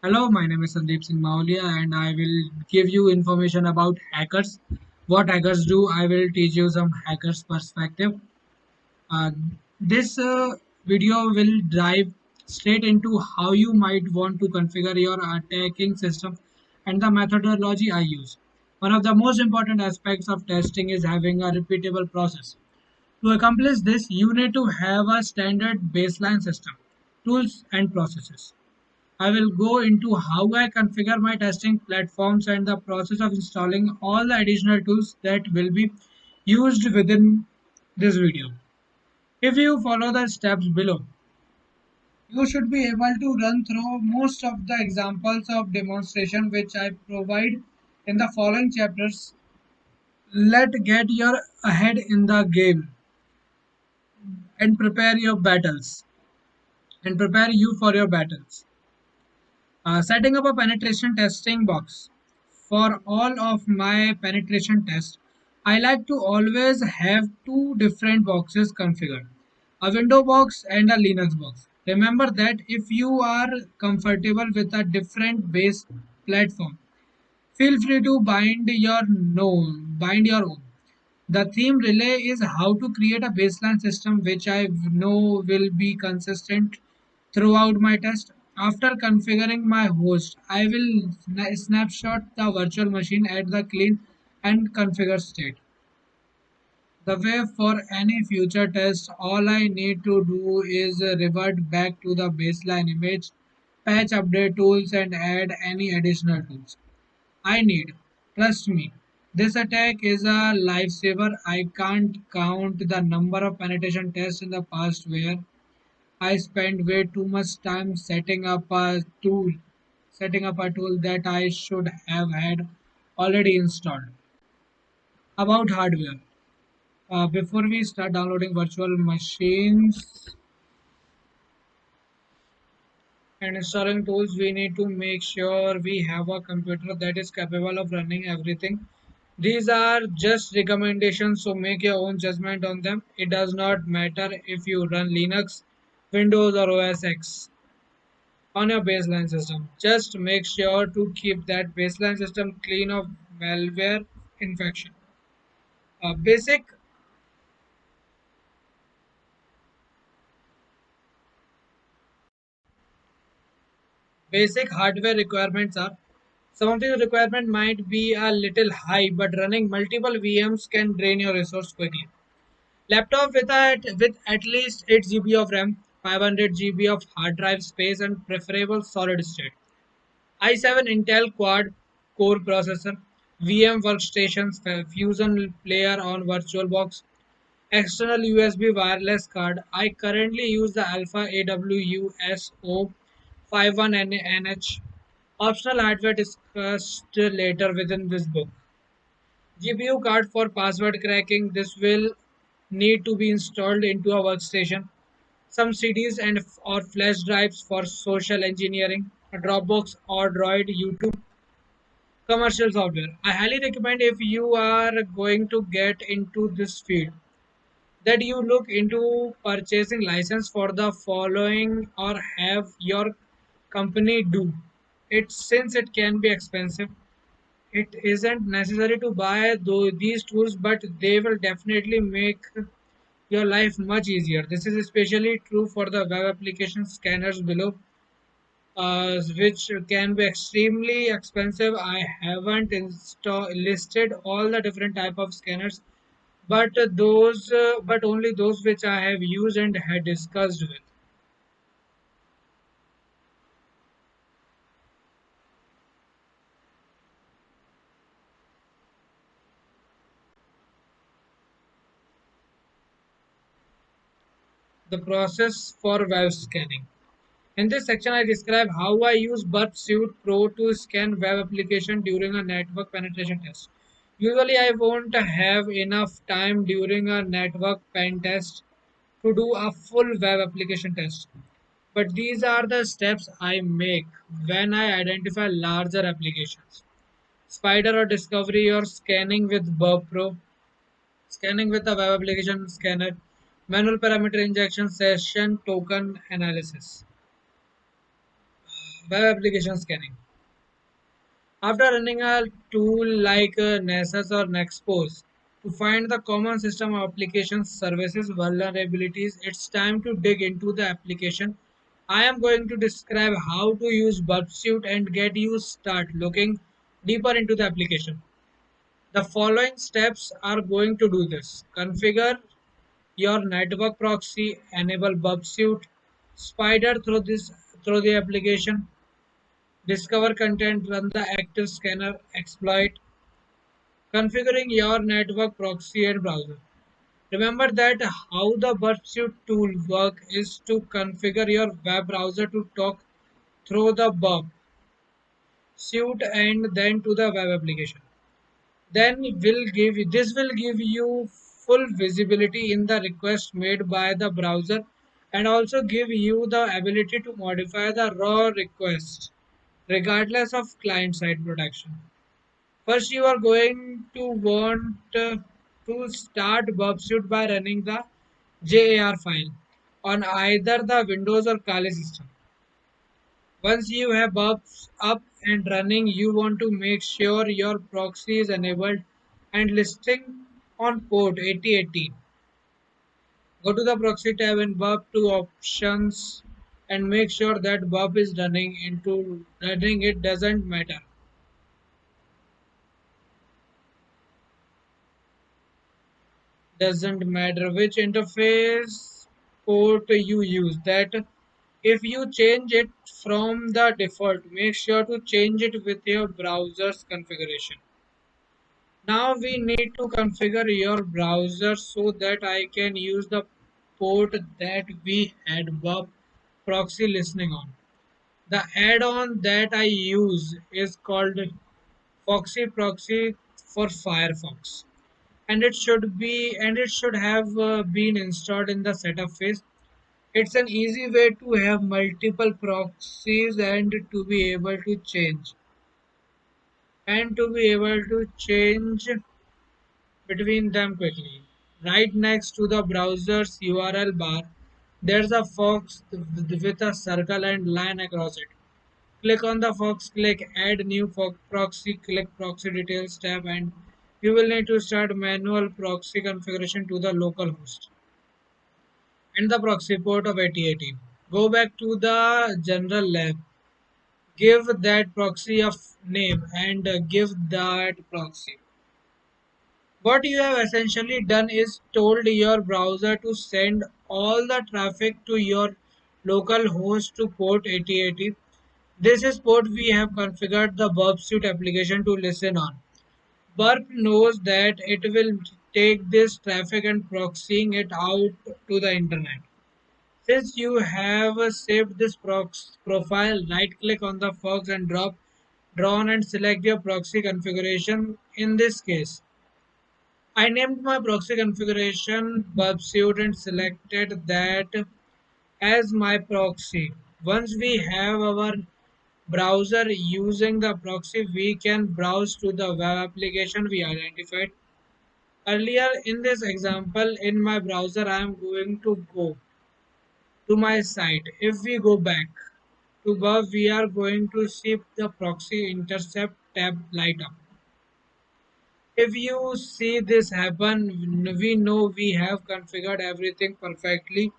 Hello, my name is Sandeep Singh Maulia, and I will give you information about hackers. What hackers do, I will teach you some hackers perspective. Uh, this video will dive straight into how you might want to configure your attacking system and the methodology I use. One of the most important aspects of testing is having a repeatable process. To accomplish this, you need to have a standard baseline system, tools, and processes. I will go into how I configure my testing platforms and the process of installing all the additional tools that will be used within this video. If you follow the steps below, you should be able to run through most of the examples of demonstration which I provide in the following chapters. Let get your ahead in the game and prepare your battles and prepare you for your battles. Setting up a penetration testing box. For all of my penetration tests, I like to always have two different boxes configured, a window box and a Linux box. Remember that if you are comfortable with a different base platform, feel free to bind your own. The theme relay is how to create a baseline system which I know will be consistent throughout my test. After configuring my host, I will snapshot the virtual machine at the clean and configure state. The way for any future test, all I need to do is revert back to the baseline image, patch update tools and add any additional tools I need. Trust me, this attack is a lifesaver. I can't count the number of penetration tests in the past where I spent way too much time setting up a tool that I should have had already installed. About hardware. Before we start downloading virtual machines and installing tools, we need to make sure we have a computer that is capable of running everything. These are just recommendations, so make your own judgment on them. It does not matter if you run Linux, Windows, or OS X on your baseline system. Just make sure to keep that baseline system clean of malware infection. Uh, basic basic hardware requirements are some of these requirements might be a little high, but running multiple VMs can drain your resource quickly. Laptop with at least 8 GB of RAM, 500 GB of hard drive space, and preferable solid state. i7 Intel Quad core processor, VM workstations, Fusion player on VirtualBox, external USB wireless card. I currently use the Alpha AWSO 51NH. Optional hardware discussed later within this book. GPU card for password cracking. This will need to be installed into a workstation. Some CDs and or flash drives for social engineering. A Dropbox or Droid YouTube commercial software. I highly recommend if you are going to get into this field that you look into purchasing license for the following or have your company do it since it can be expensive. It isn't necessary to buy these tools, but they will definitely make your life much easier. This is especially true for the web application scanners below, which can be extremely expensive. I haven't listed all the different type of scanners, but only those which I have used and had discussed with. The process for web scanning. In this section, I describe how I use Burp Suite Pro to scan web application during a network penetration test. Usually, I won't have enough time during a network pen test to do a full web application test. But these are the steps I make when I identify larger applications. Spider or Discovery or scanning with Burp Pro, scanning with a web application scanner, manual parameter injection, session token analysis. Web application scanning. After running a tool like Nessus or Nexpose to find the common system of applications, services, vulnerabilities, it's time to dig into the application. I am going to describe how to use Burp Suite and get you start looking deeper into the application. The following steps are going to do this. Configure your network proxy, enable Burp Suite, spider through the application, discover content, run the active scanner exploit, configuring your network proxy and browser. Remember that how the Burpsuite tool work is to configure your web browser to talk through the Burp suite and then to the web application. Then will give you full visibility in the request made by the browser and also give you the ability to modify the raw request regardless of client side protection. First, you are going to want to start Burpsuite by running the JAR file on either the Windows or Kali system. Once you have Burps up and running, you want to make sure your proxy is enabled and listing on port 8080. Go to the proxy tab and Burp to options and make sure that Burp is running. It doesn't matter. Doesn't matter which interface port you use. That if you change it from the default, make sure to change it with your browser's configuration. Now we need to configure your browser so that I can use the port that we had Burp proxy listening on. The add-on that I use is called Foxy Proxy for Firefox, and it should have been installed in the setup phase. It's an easy way to have multiple proxies and to be able to change between them quickly. Right next to the browser's URL bar, there's a fox with a circle and line across it. Click on the fox, click add new proxy, click proxy details tab, and you will need to start manual proxy configuration to the local host and the proxy port of 8080. Go back to the general lab, give that proxy a name, and give that proxy. What you have essentially done is told your browser to send all the traffic to your local host to port 8080. This is port we have configured the Burp Suite application to listen on. Burp knows that it will take this traffic and proxying it out to the internet. Since you have saved this profile, right click on the Fox and drop drawn and select your proxy configuration. In this case, I named my proxy configuration Burpsuite and selected that as my proxy. Once we have our browser using the proxy, we can browse to the web application we identified. Earlier in this example, in my browser, I am going to go to my site. If we go back to above, we are going to see the proxy intercept tab light up. If you see this happen, we know we have configured everything perfectly.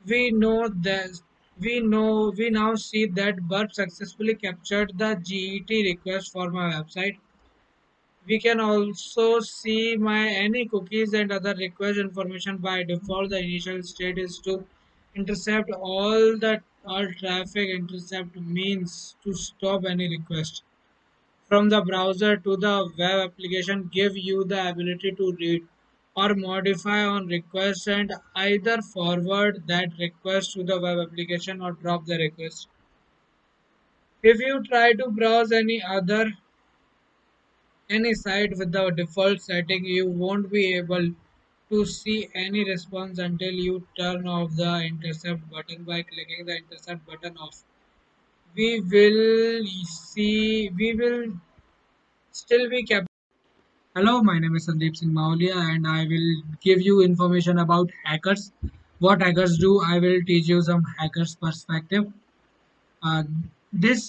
We know that we now see that Burp successfully captured the GET request for my website. We can also see my any cookies and other request information. By default, the initial state is to intercept all traffic. Intercept means to stop any request from the browser to the web application, give you the ability to read or modify on request and either forward that request to the web application or drop the request. If you try to browse any site with the default setting, you won't be able to see any response until you turn off the intercept button. By clicking the intercept button off, we will still be kept. Hello, my name is Sandeep Singh Maulia, and I will give you information about hackers. What hackers do, I will teach you some hackers perspective. Uh, This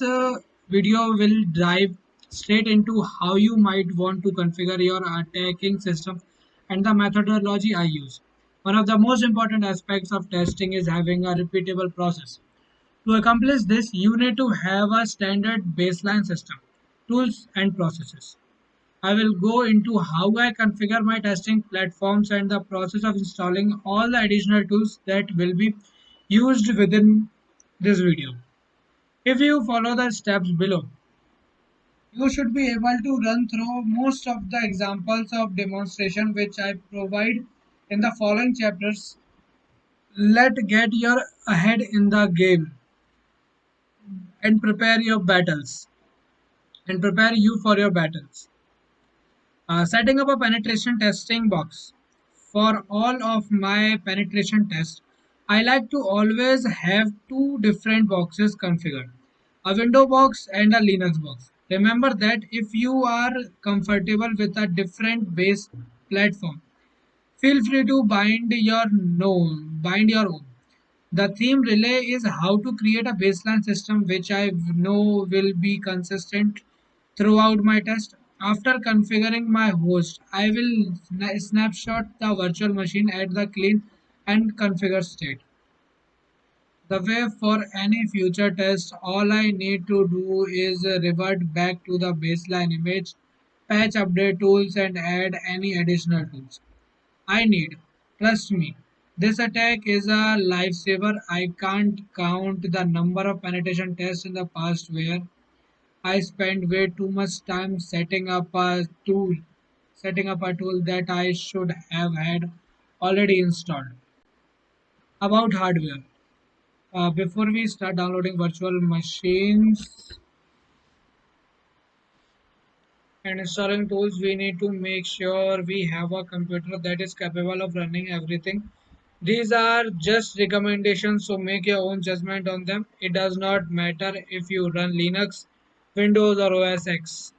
video will dive straight into how you might want to configure your attacking system and the methodology I use. One of the most important aspects of testing is having a repeatable process. To accomplish this, you need to have a standard baseline system, tools, and processes. I will go into how I configure my testing platforms and the process of installing all the additional tools that will be used within this video. If you follow the steps below, you should be able to run through most of the examples of demonstration which I provide in the following chapters. Let get your ahead in the game and prepare your battles and prepare you for your battles. Setting up a penetration testing box. For all of my penetration tests, I like to always have two different boxes configured, a Windows box and a Linux box. Remember that if you are comfortable with a different base platform, feel free to bind your own. The theme relay is how to create a baseline system which I know will be consistent throughout my test. After configuring my host, I will snapshot the virtual machine at the clean and configure state. The way for any future test, all I need to do is revert back to the baseline image, patch update tools, and add any additional tools I need. Trust me, this attack is a lifesaver. I can't count the number of penetration tests in the past where I spent way too much time setting up a tool that I should have had already installed. About hardware. Before we start downloading virtual machines and installing tools, we need to make sure we have a computer that is capable of running everything. These are just recommendations, so make your own judgment on them. It does not matter if you run Linux, Windows, or OS X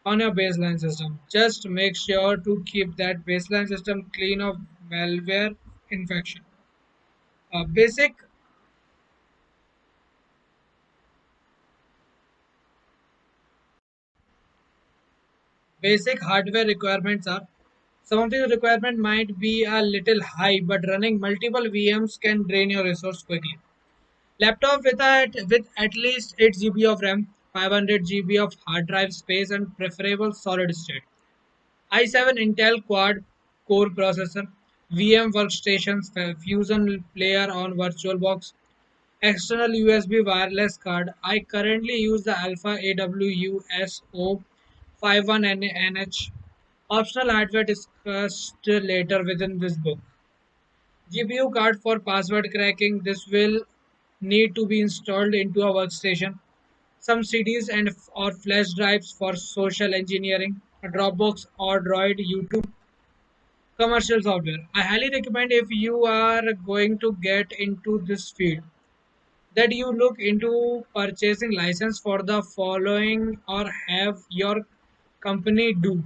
on your baseline system. Just make sure to keep that baseline system clean of malware infection. Uh, basic basic hardware requirements are some of these requirements might be a little high, but running multiple VMs can drain your resource quickly. Laptop with at least 8 GB of RAM, 500 GB of hard drive space, and preferable solid state. i7 Intel quad core processor, VM workstations, Fusion player on VirtualBox, external USB wireless card. I currently use the Alpha AWUSO 51NH. Optional hardware discussed later within this book. GPU card for password cracking. This will need to be installed into a workstation. Some CDs and or flash drives for social engineering. A Dropbox or Droid YouTube commercial software. I highly recommend if you are going to get into this field that you look into purchasing license for the following or have your company do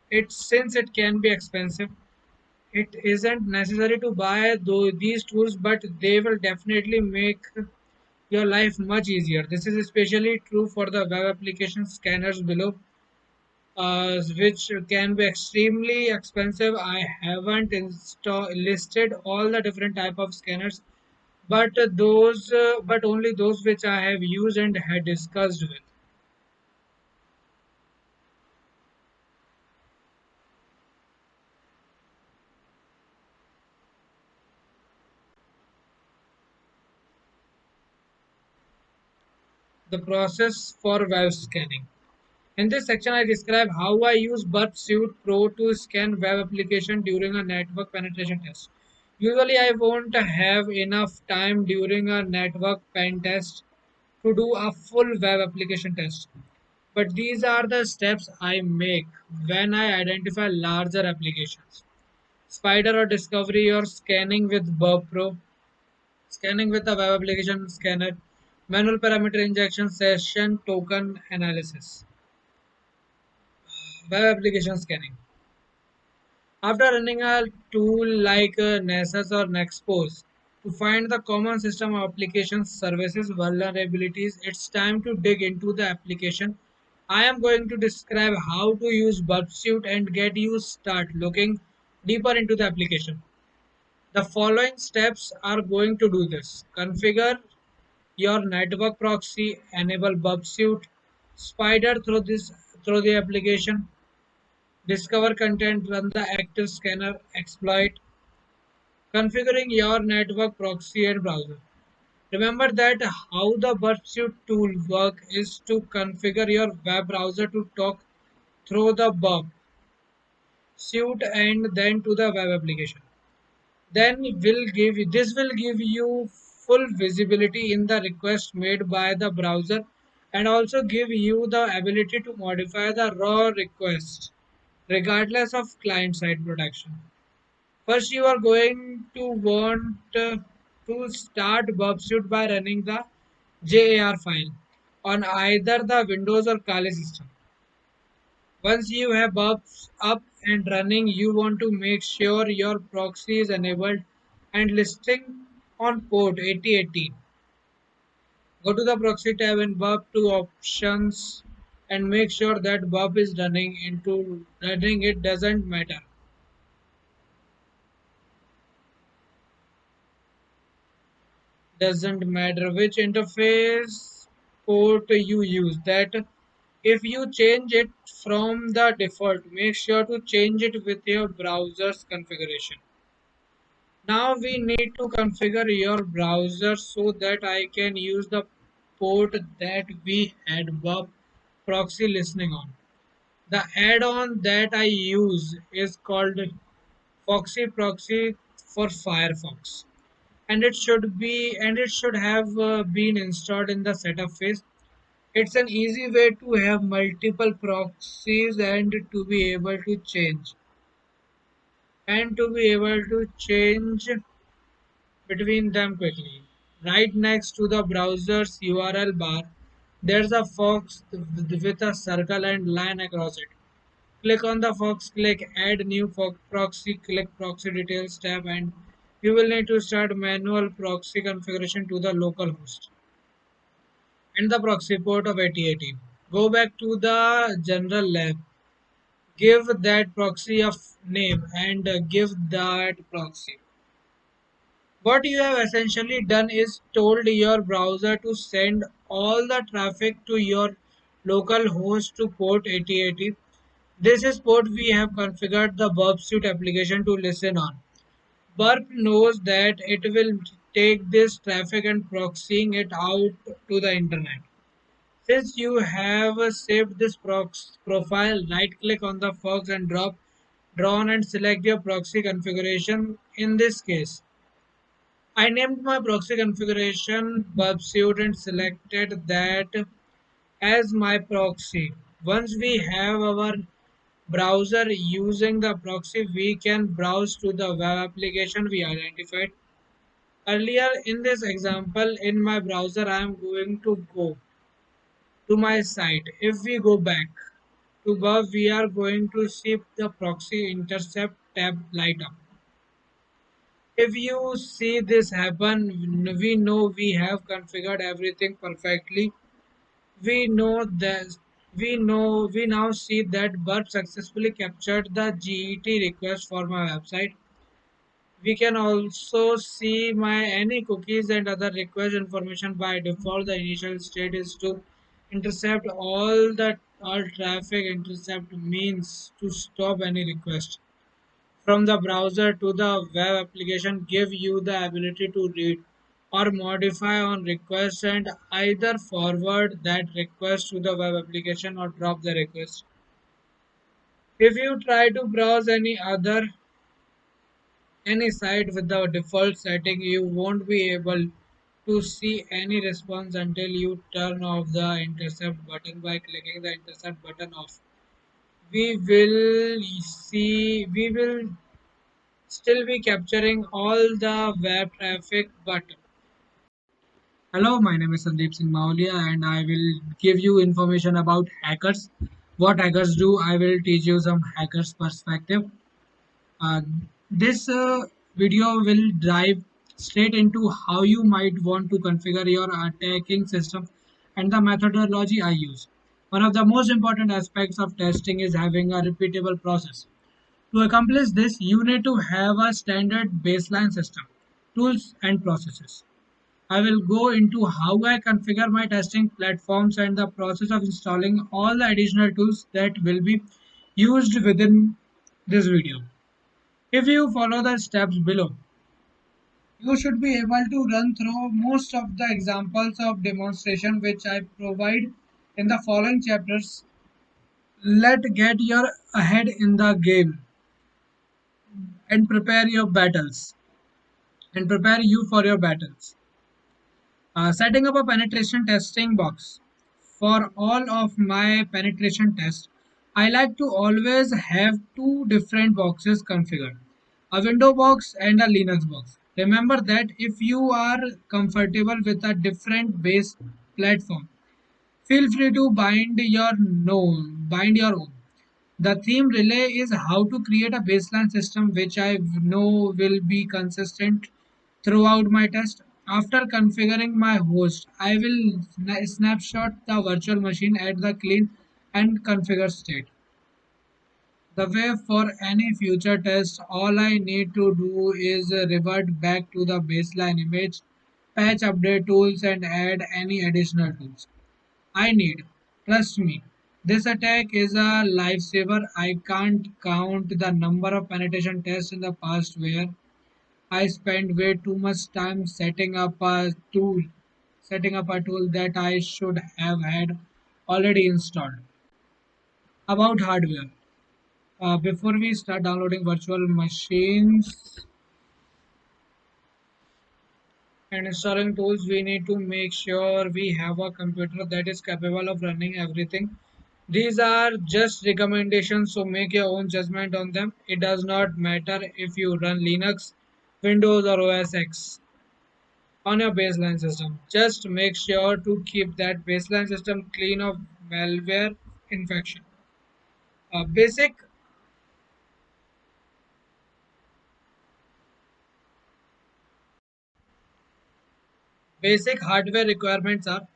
it since it can be expensive. It isn't necessary to buy these tools, but they will definitely make your life much easier. This is especially true for the web application scanners below, which can be extremely expensive. I haven't listed all the different type of scanners, but only those which I have used and had discussed with. The process for web scanning. In this section, I describe how I use Burp Suite Pro to scan web application during a network penetration test. Usually, I won't have enough time during a network pen test to do a full web application test. But these are the steps I make when I identify larger applications. Spider or Discovery or scanning with Burp Pro, scanning with the web application scanner, manual parameter injection, session token analysis, web application scanning. After running a tool like Nessus or Nexpose To find the common system of applications, services, vulnerabilities, it's time to dig into the application. I am going to describe how to use Burp Suite and get you start looking deeper into the application. The following steps are going to do this. Configure your network proxy, enable Burp Suite, spider through the application, discover content, run the active scanner, exploit, configuring your network proxy and browser. Remember that how the Burpsuite tool work is to configure your web browser to talk through the Burp suite and then to the web application. Then will give you full visibility in the request made by the browser and also give you the ability to modify the raw request regardless of client side protection. First, you are going to want to start Burpsuite by running the jar file on either the Windows or Kali system. Once you have Burps up and running, you want to make sure your proxy is enabled and listing on port 8080. Go to the proxy tab and Burp to options and make sure that Burp is running. It doesn't matter. Doesn't matter which interface port you use. That if you change it from the default, make sure to change it with your browser's configuration. Now we need to configure your browser so that I can use the port that we had Burp proxy listening on. The add-on that I use is called Foxy Proxy for Firefox, and it should have been installed in the setup phase. It's an easy way to have multiple proxies and to be able to change between them quickly. Right next to the browser's URL bar, there's a fox with a circle and line across it. Click on the fox, click add new proxy, click proxy details tab, and you will need to start manual proxy configuration to the local host and the proxy port of 8080. Go back to the general lab, give that proxy a name, and give that proxy. What you have essentially done is told your browser to send all the traffic to your local host to port 8080. This is port we have configured the Burp Suite application to listen on. Burp knows that it will take this traffic and proxying it out to the internet. Since you have saved this profile, right click on the Fox and drop drawn and select your proxy configuration. In this case, I named my proxy configuration Burpsuite and selected that as my proxy. Once we have our browser using the proxy, we can browse to the web application we identified. Earlier in this example, in my browser, I am going to go to my site. If we go back to above, we are going to see the proxy intercept tab light up. If you see this happen, we know we have configured everything perfectly. We know that we now see that Burp successfully captured the GET request for my website. We can also see my any cookies and other request information. By default, the initial state is to intercept all traffic. Intercept means to stop any request from the browser to the web application, give you the ability to read or modify on request and either forward that request to the web application or drop the request. If you try to browse any site with the default setting, you won't be able to see any response until you turn off the intercept button. By clicking the intercept button off, we will still be capturing all the web traffic. But hello, my name is Sandeep Singh Maulia and I will give you information about hackers. What hackers do, I will teach you some hackers perspective. uh, this video will dive straight into how you might want to configure your attacking system and the methodology I use. One of the most important aspects of testing is having a repeatable process. To accomplish this, you need to have a standard baseline system, tools, and processes. I will go into how I configure my testing platforms and the process of installing all the additional tools that will be used within this video. If you follow the steps below, you should be able to run through most of the examples of demonstration which I provide in the following chapters. Let get your ahead in the game and prepare your battles and prepare you for your battles. Setting up a penetration testing box. For all of my penetration tests, I like to always have two different boxes configured, a Windows box and a Linux box. Remember that if you are comfortable with a different base platform, feel free to bind your own. The theme relay is how to create a baseline system which I know will be consistent throughout my test. After configuring my host, I will snapshot the virtual machine at the clean and configure state. The way for any future test, all I need to do is revert back to the baseline image, patch update tools and add any additional tools I need. Trust me, this attack is a lifesaver. I can't count the number of penetration tests in the past where I spent way too much time setting up a tool that I should have had already installed. About hardware. Before we start downloading virtual machines and installing tools, we need to make sure we have a computer that is capable of running everything. These are just recommendations, so make your own judgment on them. It does not matter if you run Linux, Windows, or OS X on your baseline system. Just make sure to keep that baseline system clean of malware infection. Uh, basic basic hardware requirements are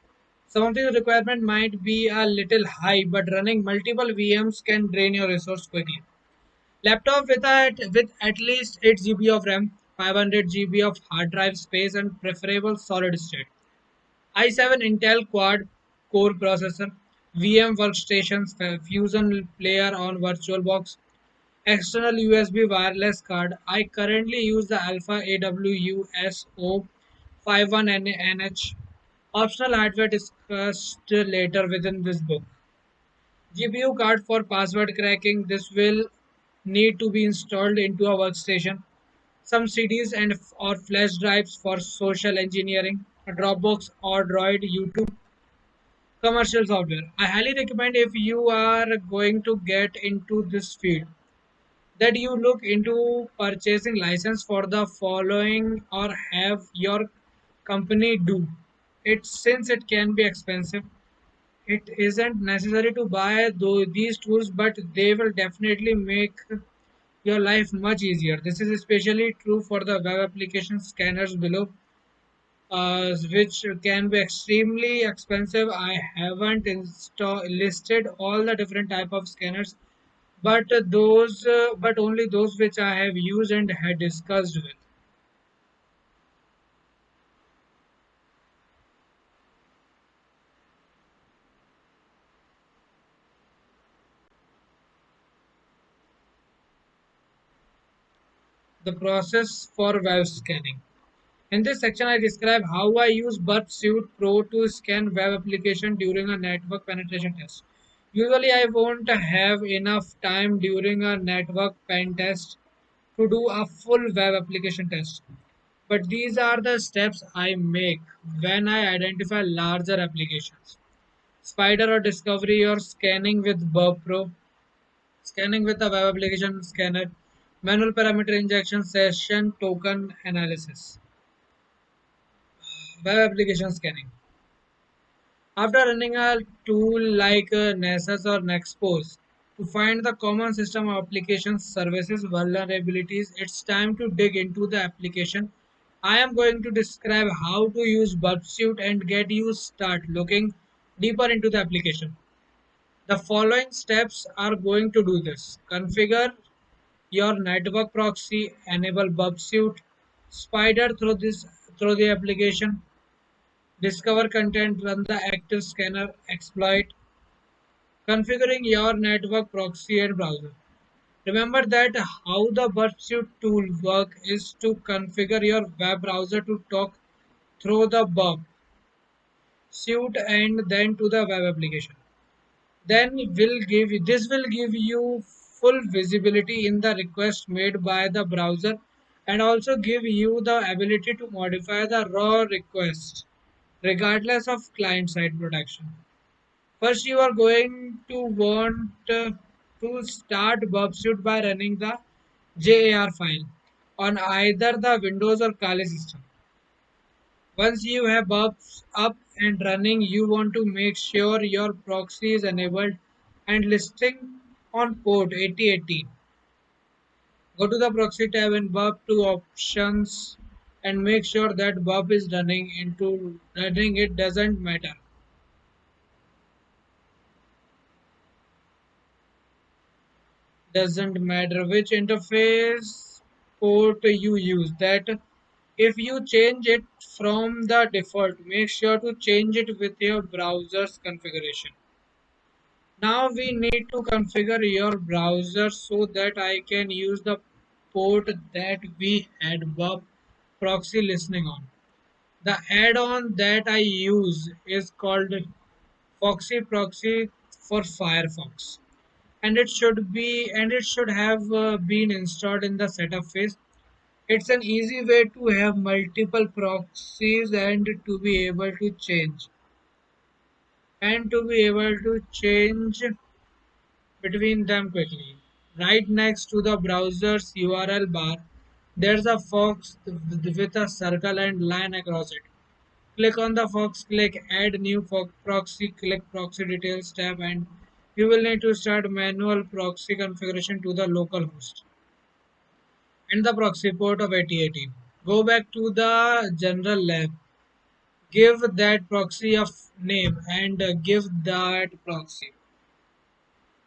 some of these requirements might be a little high, but running multiple VMs can drain your resource quickly. Laptop with at least 8 GB of RAM, 500 GB of hard drive space, and preferable solid state. i7 Intel quad core processor, VM workstations, Fusion player on VirtualBox, external USB wireless card. I currently use the Alpha AWUSO 51NH. Optional hardware discussed later within this book. GPU card for password cracking. This will need to be installed into a workstation. Some CDs and or flash drives for social engineering. A Dropbox or Droid YouTube commercial software. I highly recommend if you are going to get into this field that you look into purchasing license for the following or have your company do it since it can be expensive. It isn't necessary to buy these tools, but they will definitely make your life much easier. This is especially true for the web application scanners below, which can be extremely expensive. I haven't listed all the different type of scanners, but only those which I have used and had discussed with. The process for web scanning. In this section, I describe how I use Burp Suite Pro to scan web application during a network penetration test. Usually, I won't have enough time during a network pen test to do a full web application test. But these are the steps I make when I identify larger applications. Spider or Discovery or scanning with Burp Pro, scanning with the web application scanner, manual parameter injection, session token analysis, web application scanning. After running a tool like Nessus or Nexpose to find the common system of applications, services, vulnerabilities, it's time to dig into the application I am going to describe how to use Burpsuit and get you start looking deeper into the application. The following steps are going to do this. Configure your network proxy, enable Burpsuit, spider through the application, discover content, run the active scanner exploit, configuring your network proxy and browser. Remember that how the Burpsuit tool work is to configure your web browser to talk through the Burp suite and then to the web application. Then will give you full visibility in the request made by the browser and also give you the ability to modify the raw request regardless of client side protection. First, you are going to want to start Burpsuit by running the jar file on either the Windows or Kali system. Once you have Burps up and running, you want to make sure your proxy is enabled and listing on port 8018. Go to the proxy tab and Burp to options and make sure that Burp is running. It doesn't matter. Doesn't matter which interface port you use. That if you change it from the default, make sure to change it with your browser's configuration. Now we need to configure your browser so that I can use the port that we had Burp proxy listening on. The add-on that I use is called Foxy Proxy for Firefox, and it should have been installed in the setup phase. It's an easy way to have multiple proxies and to be able to change between them quickly. Right next to the browser's URL bar, there's a fox with a circle and line across it. Click on the fox, click add new proxy, click proxy details tab, and you will need to start manual proxy configuration to the local host and the proxy port of 8080. Go back to the general lab, give that proxy a name, and give that proxy.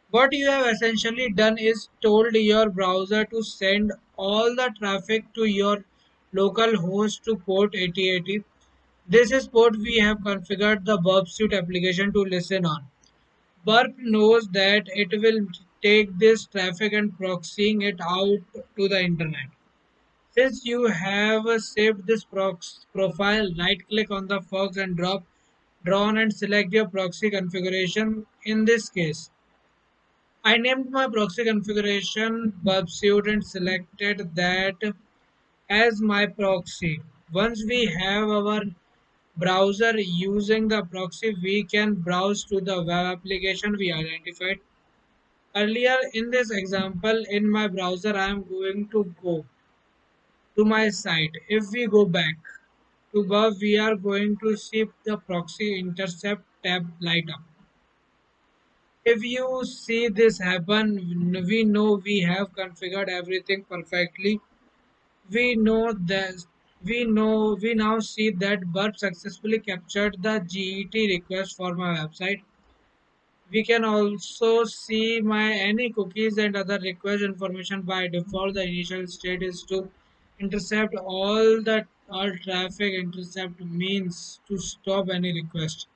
What you have essentially done is told your browser to send all the traffic to your local host to port 8080. This is port we have configured the Burpsuit application to listen on. Burp knows that it will take this traffic and proxying it out to the internet. Since you have saved this profile, right click on the Fox and drop drawn and select your proxy configuration. In this case, I named my proxy configuration Burpsuit and selected that as my proxy. Once we have our browser using the proxy, we can browse to the web application we identified. Earlier in this example, in my browser, I am going to go to my site. If we go back to above, we are going to see the proxy intercept tab light up. If you see this happen, we know we have configured everything perfectly. We know that we now see that Burp successfully captured the GET request for my website. We can also see my any cookies and other request information. By default, the initial state is to intercept all traffic. Intercept means to stop any request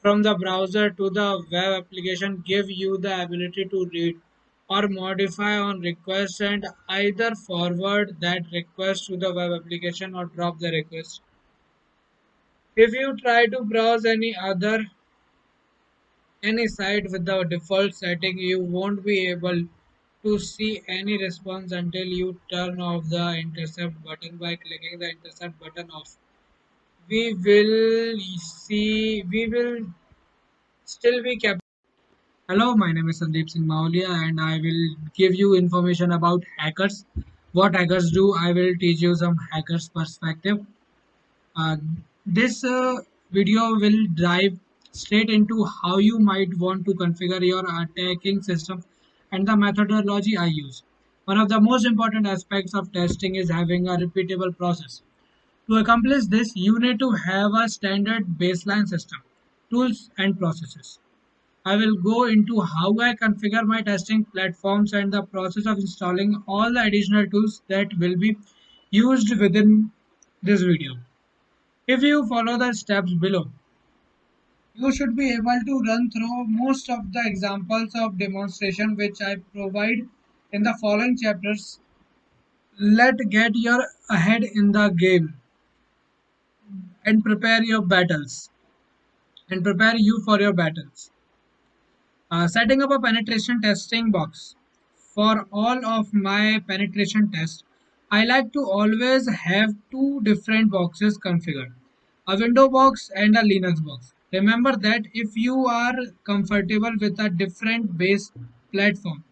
from the browser to the web application, give you the ability to read or modify on request and either forward that request to the web application or drop the request. If you try to browse any site with the default setting, you won't be able to see any response until you turn off the intercept button. By clicking the intercept button off, we will still be capable. Hello, my name is Sandeep Singh Maulia, and I will give you information about hackers. What hackers do, I will teach you some hackers perspective. Uh, this video will dive straight into how you might want to configure your attacking system and the methodology I use. One of the most important aspects of testing is having a repeatable process. To accomplish this, you need to have a standard baseline system, tools, and processes. I will go into how I configure my testing platforms and the process of installing all the additional tools that will be used within this video. If you follow the steps below, you should be able to run through most of the examples of demonstration which I provide in the following chapters. Let get your ahead in the game and prepare your battles and prepare you for your battles. Setting up a penetration testing box. For all of my penetration tests, I like to always have two different boxes configured, a window box and a Linux box. Remember that if you are comfortable with a different base platform,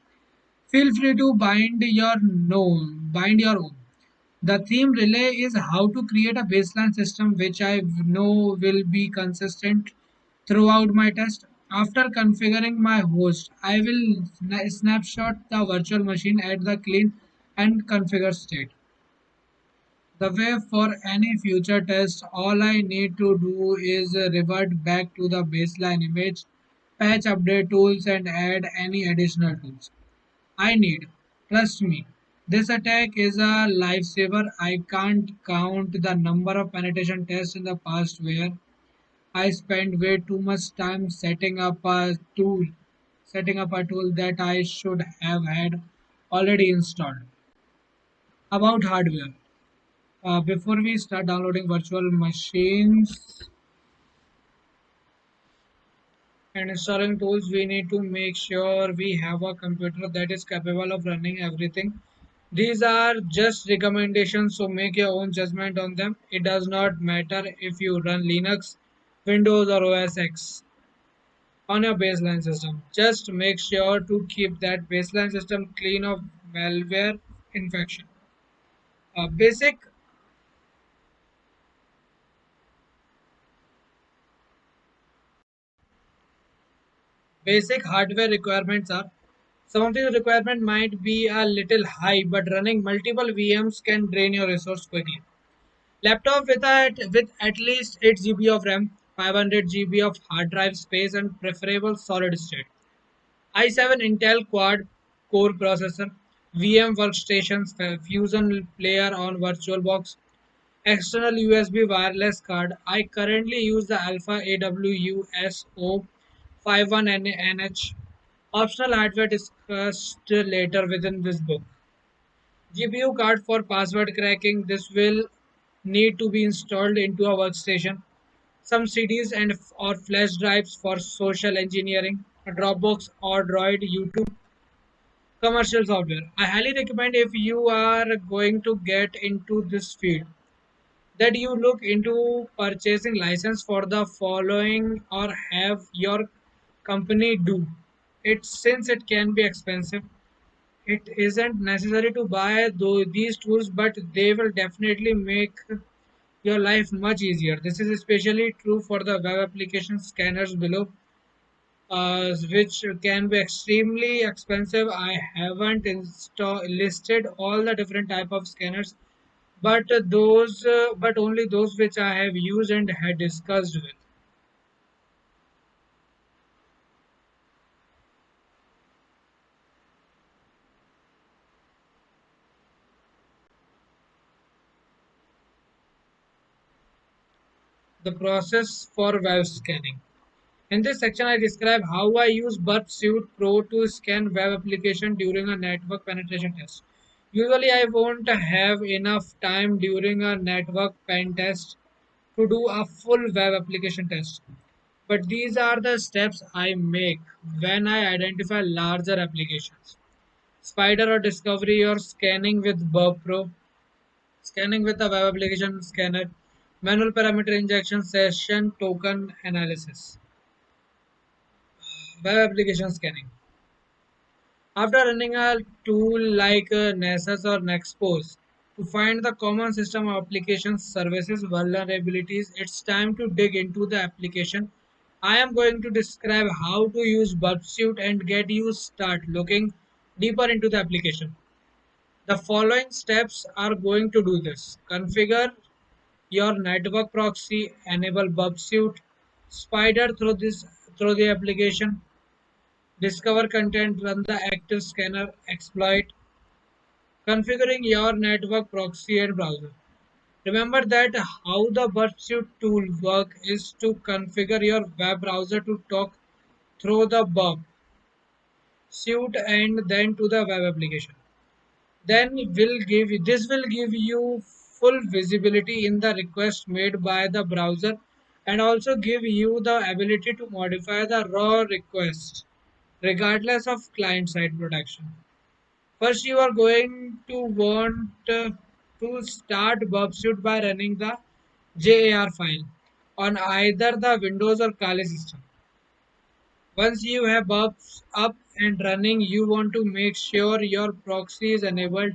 feel free to bind your own. The theme relay is how to create a baseline system which I know will be consistent throughout my test. After configuring my host, I will snapshot the virtual machine at the clean and configure state. The way for any future test, all I need to do is revert back to the baseline image, patch update tools, and add any additional tools I need. Trust me, this attack is a lifesaver. I can't count the number of penetration tests in the past where I spent way too much time setting up a tool that I should have had already installed. About hardware. Before we start downloading virtual machines and installing tools, we need to make sure we have a computer that is capable of running everything. These are just recommendations, so make your own judgment on them. It does not matter if you run Linux, Windows, or OS X on your baseline system. Just make sure to keep that baseline system clean of malware infection. Uh, basic basic hardware requirements are some of the requirement might be a little high, but running multiple VMs can drain your resource quickly. Laptop with at least 8 GB of RAM, 500 GB of hard drive space, and preferable solid state. i7 Intel Quad core processor, VM workstations, Fusion player on VirtualBox, external USB wireless card. I currently use the Alpha AWUSO 51NH. Optional hardware discussed later within this book. GPU card for password cracking. This will need to be installed into a workstation. Some CDs and or flash drives for social engineering. A Dropbox or Droid YouTube commercial software. I highly recommend if you are going to get into this field that you look into purchasing license for the following or have your company do it since it can be expensive. It isn't necessary to buy these tools, but they will definitely make your life much easier. This is especially true for the web application scanners below, which can be extremely expensive. I haven't listed all the different type of scanners, but only those which I have used and had discussed with. The process for web scanning. In this section, I describe how I use Burp Suite Pro to scan web application during a network penetration test. Usually, I won't have enough time during a network pen test to do a full web application test. But these are the steps I make when I identify larger applications. Spider or Discovery or scanning with Burp Pro, scanning with the web application scanner, manual parameter injection, session token analysis, web application scanning. After running a tool like Nessus or Nexpose to find the common system of applications, services, vulnerabilities, it's time to dig into the application. I am going to describe how to use Burp Suite and get you start looking deeper into the application. The following steps are going to do this. Configure your network proxy, enable Bub Suite, spider through the application, discover content, run the active scanner exploit, configuring your network proxy and browser. Remember that how the Burp Suite tool work is to configure your web browser to talk through the Burp Suite and then to the web application. Then this will give you full visibility in the request made by the browser and also give you the ability to modify the raw request regardless of client side protection. First, you are going to want to start Bubsuit by running the jar file on either the Windows or Kali system. Once you have Bubs up and running, you want to make sure your proxy is enabled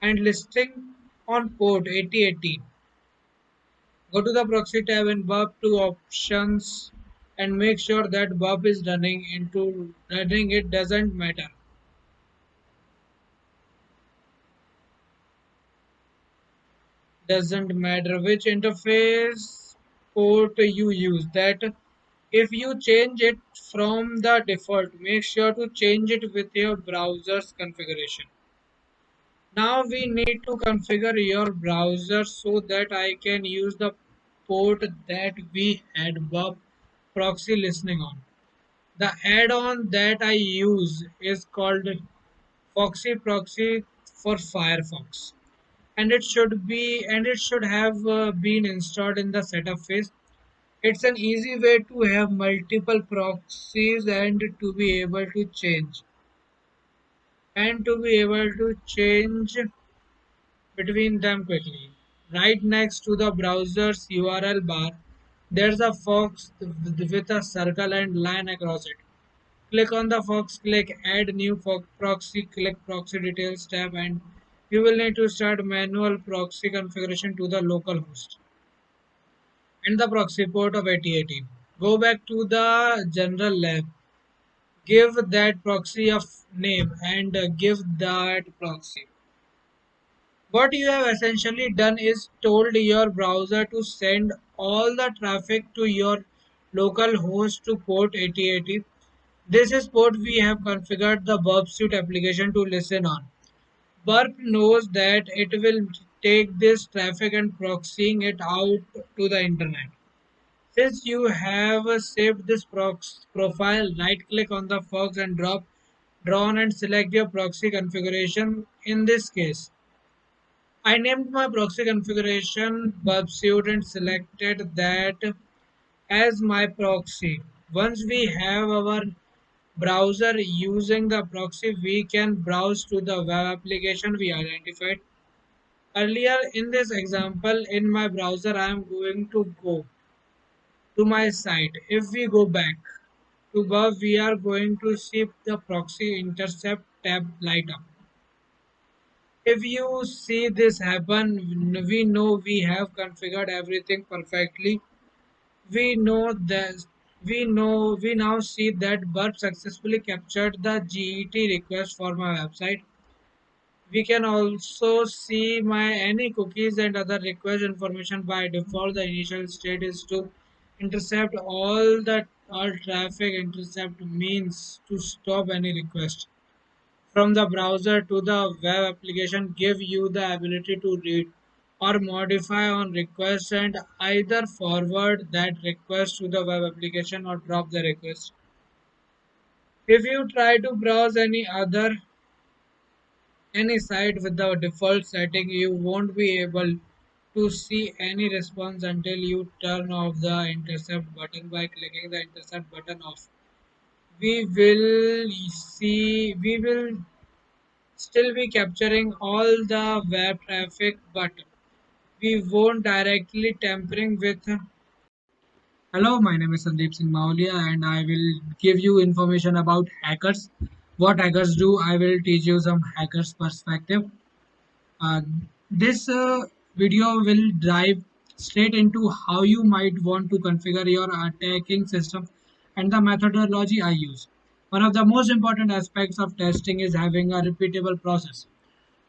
and listing on port 8080. Go to the proxy tab and Bub to options and make sure that Bub is running. It doesn't matter which interface port you use. That if you change it from the default, make sure to change it with your browser's configuration. Now we need to configure your browser so that I can use the port that we had Bob proxy listening on. The add-on that I use is called Foxy Proxy for Firefox, and it should have been installed in the setup phase. It's an easy way to have multiple proxies and to be able to change between them quickly. Right next to the browser's URL bar, there's a fox with a circle and line across it. Click on the fox, click add new proxy, click proxy details tab, and you will need to start manual proxy configuration to the local host and the proxy port of 8080. Go back to the general lab, give that proxy a name, and give that proxy. What you have essentially done is told your browser to send all the traffic to your local host to port 8080. This is port we have configured the Burp Suite application to listen on. Burp knows that it will take this traffic and proxying it out to the internet. Since you have saved this profile, right click on the Fox and drop drawn and select your proxy configuration. In this case, I named my proxy configuration Bubsuit and selected that as my proxy. Once we have our browser using the proxy, we can browse to the web application we identified. Earlier in this example, in my browser, I am going to go to my site. If we go back to above, we are going to see the proxy intercept tab light up. If you see this happen, we know we have configured everything perfectly. We know that we now see that Burp successfully captured the GET request for my website. We can also see my any cookies and other request information. By default, the initial state is to intercept all traffic. Intercept means to stop any request from the browser to the web application, give you the ability to read or modify on request and either forward that request to the web application or drop the request. If you try to browse any site with the default setting, you won't be able to see any response until you turn off the intercept button. By clicking the intercept button off, we will still be capturing all the web traffic, but we won't directly tampering with. Hello, my name is Sandeep Singh Maulia, and I will give you information about hackers. What hackers do, I will teach you some hackers perspective. Uh, this video will dive straight into how you might want to configure your attacking system and the methodology I use. One of the most important aspects of testing is having a repeatable process.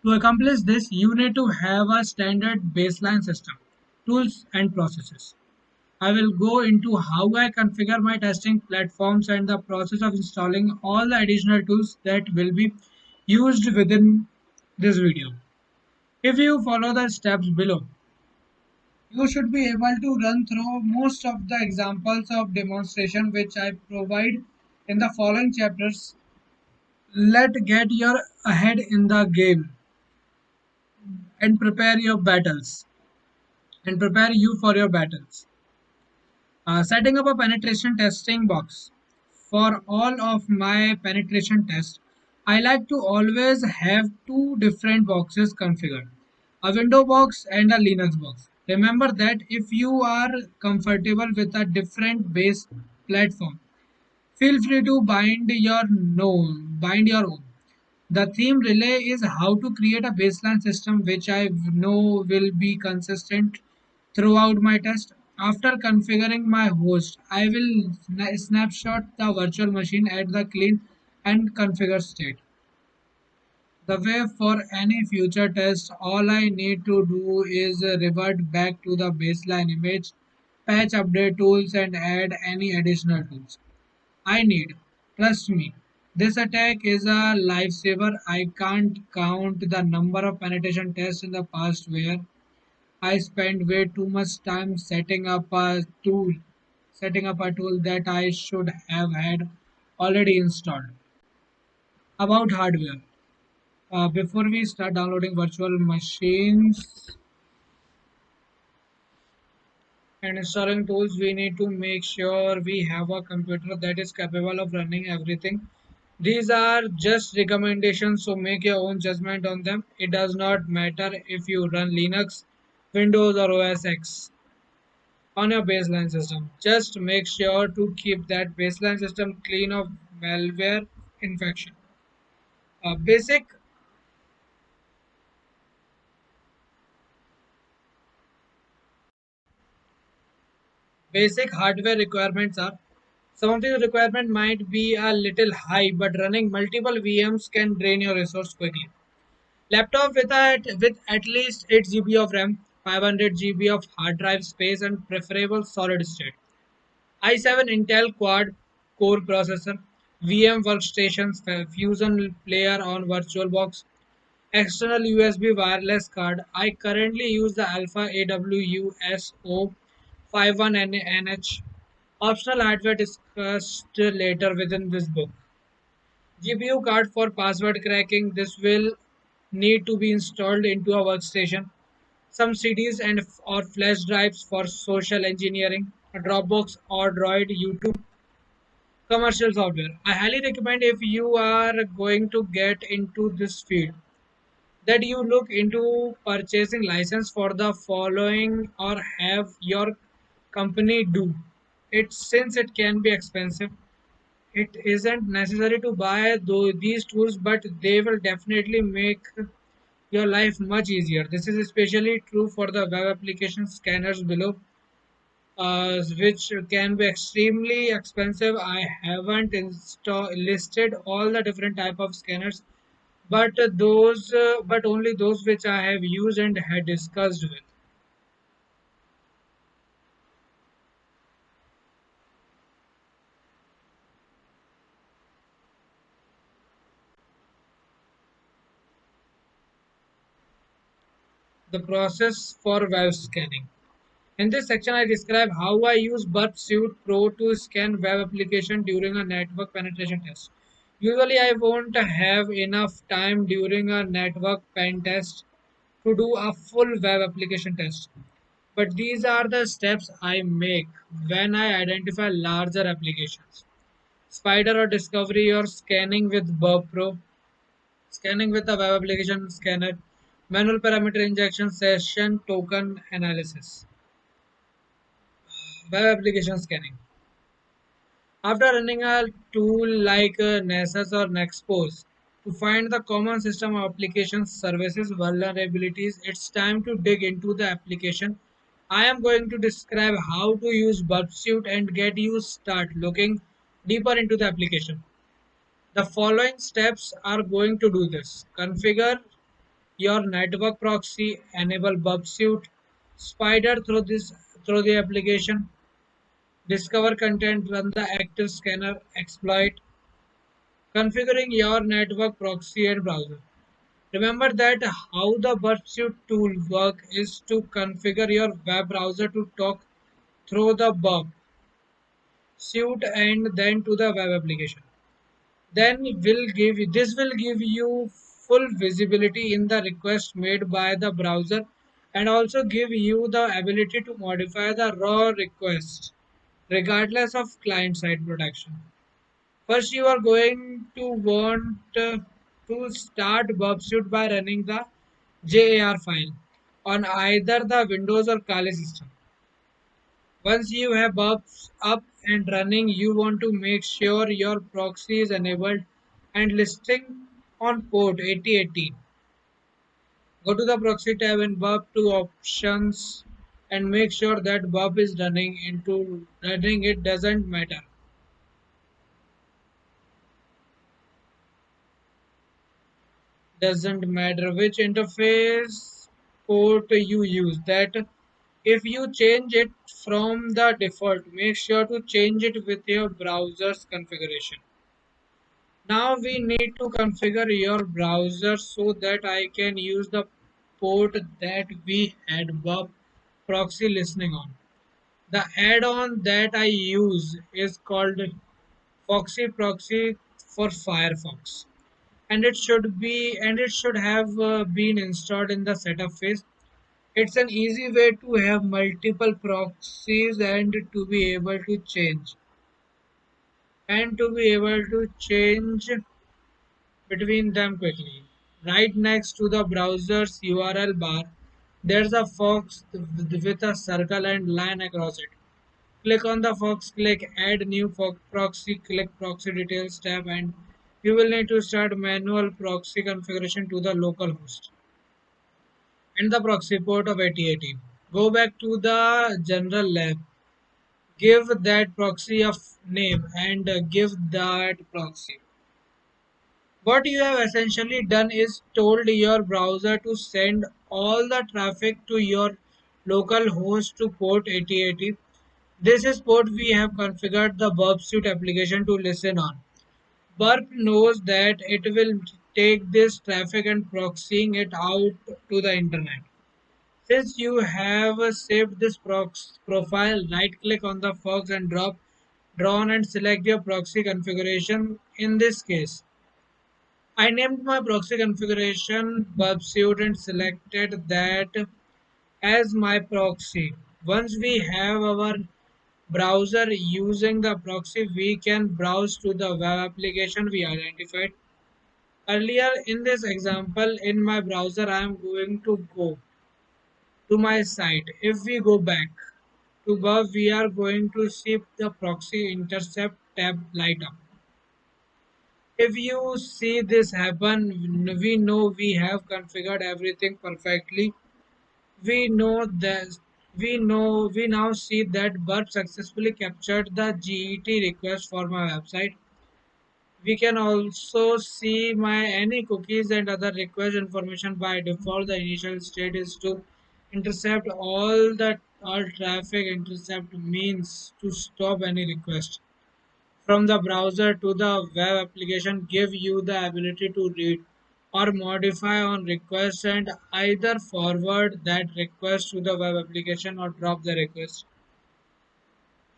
To accomplish this, you need to have a standard baseline system. tools, and processes. I will go into how I configure my testing platforms and the process of installing all the additional tools that will be used within this video. If you follow the steps below, you should be able to run through most of the examples of demonstration which I provide in the following chapters. Let get your ahead in the game and prepare your battles and prepare you for your battles. Setting up a penetration testing box. For all of my penetration tests, I like to always have two different boxes configured, a Windows box and a Linux box. Remember that if you are comfortable with a different base platform, feel free to bind your own. The theme relay is how to create a baseline system which I know will be consistent throughout my test. After configuring my host, I will snapshot the virtual machine at the clean and configure state. The way for any future test, all I need to do is revert back to the baseline image, patch update tools and add any additional tools I need. Trust me, this attack is a lifesaver. I can't count the number of penetration tests in the past where I spent way too much time setting up a tool that I should have had already installed. About hardware. Before we start downloading virtual machines and installing tools, we need to make sure we have a computer that is capable of running everything. These are just recommendations, so make your own judgment on them. It does not matter if you run Linux, Windows, or OS X on your baseline system. Just make sure to keep that baseline system clean of malware infection. Uh, basic basic hardware requirements are some of these requirements might be a little high, but running multiple VMs can drain your resource quickly. Laptop with at least 8 GB of RAM, 500 GB of hard drive space, and preferable solid state. i7 Intel quad core processor, VM workstations, Fusion player on VirtualBox, external USB wireless card. I currently use the Alpha AWUSO 51NH. Optional hardware discussed later within this book. GPU card for password cracking. This will need to be installed into a workstation. Some CDs and or flash drives for social engineering. A Dropbox or Droid YouTube commercial software. I highly recommend if you are going to get into this field that you look into purchasing license for the following or have your company do it since it can be expensive. It isn't necessary to buy these tools, but they will definitely make your life much easier. This is especially true for the web application scanners below, which can be extremely expensive. I haven't listed all the different type of scanners, but only those which I have used and had discussed with. The process for web scanning. In this section, I describe how I use Burp Suite Pro to scan web application during a network penetration test. Usually, I won't have enough time during a network pen test to do a full web application test. But these are the steps I make when I identify larger applications. Spider or Discovery or scanning with Burp Pro, scanning with the web application scanner, manual parameter injection, session token analysis, web application scanning. After running a tool like Nessus or Nexpose to find the common system of applications, services, vulnerabilities, it's time to dig into the application. I am going to describe how to use Burp Suite and get you start looking deeper into the application. The following steps are going to do this. Configure your network proxy, enable Burp Suite, spider through the application, discover content, run the active scanner, exploit, configuring your network proxy and browser. Remember that how the Burpsuite tool work is to configure your web browser to talk through the Burp suite and then to the web application. Then will give you full visibility in the request made by the browser and also give you the ability to modify the raw request regardless of client side protection. First, you are going to want to start Burpsuite by running the JAR file on either the Windows or Kali system. Once you have Burps up and running, you want to make sure your proxy is enabled and listing on port 8018. Go to the proxy tab and Burp to options and make sure that Burp is running. It doesn't matter. Doesn't matter which interface port you use. That if you change it from the default, make sure to change it with your browser's configuration. Now we need to configure your browser so that I can use the port that we had Burp proxy listening on. The add-on that I use is called Foxy Proxy for Firefox, and it should have been installed in the setup phase. It's an easy way to have multiple proxies and to be able to change between them quickly. Right next to the browser's URL bar, there's a fox with a circle and line across it. Click on the fox, click add new proxy, click proxy details tab, and you will need to start manual proxy configuration to the local host and the proxy port of 8080. Go back to the general lab, give that proxy a name, and give that proxy. What you have essentially done is told your browser to send all the traffic to your local host to port 8080. This is port we have configured the Burpsuite application to listen on. Burp knows that it will take this traffic and proxying it out to the internet. Since you have saved this profile, right click on the Fox and drop drawn and select your proxy configuration. In this case, I named my proxy configuration Burpsuite and selected that as my proxy. Once we have our browser using the proxy, we can browse to the web application we identified. Earlier in this example, in my browser, I am going to go to my site. If we go back to above, we are going to see the proxy intercept tab light up. If you see this happen, we know we have configured everything perfectly. We know that we now see that Burp successfully captured the GET request for my website. We can also see my any cookies and other request information. By default, the initial state is to intercept all traffic. Intercept means to stop any request from the browser to the web application, give you the ability to read or modify on request and either forward that request to the web application or drop the request.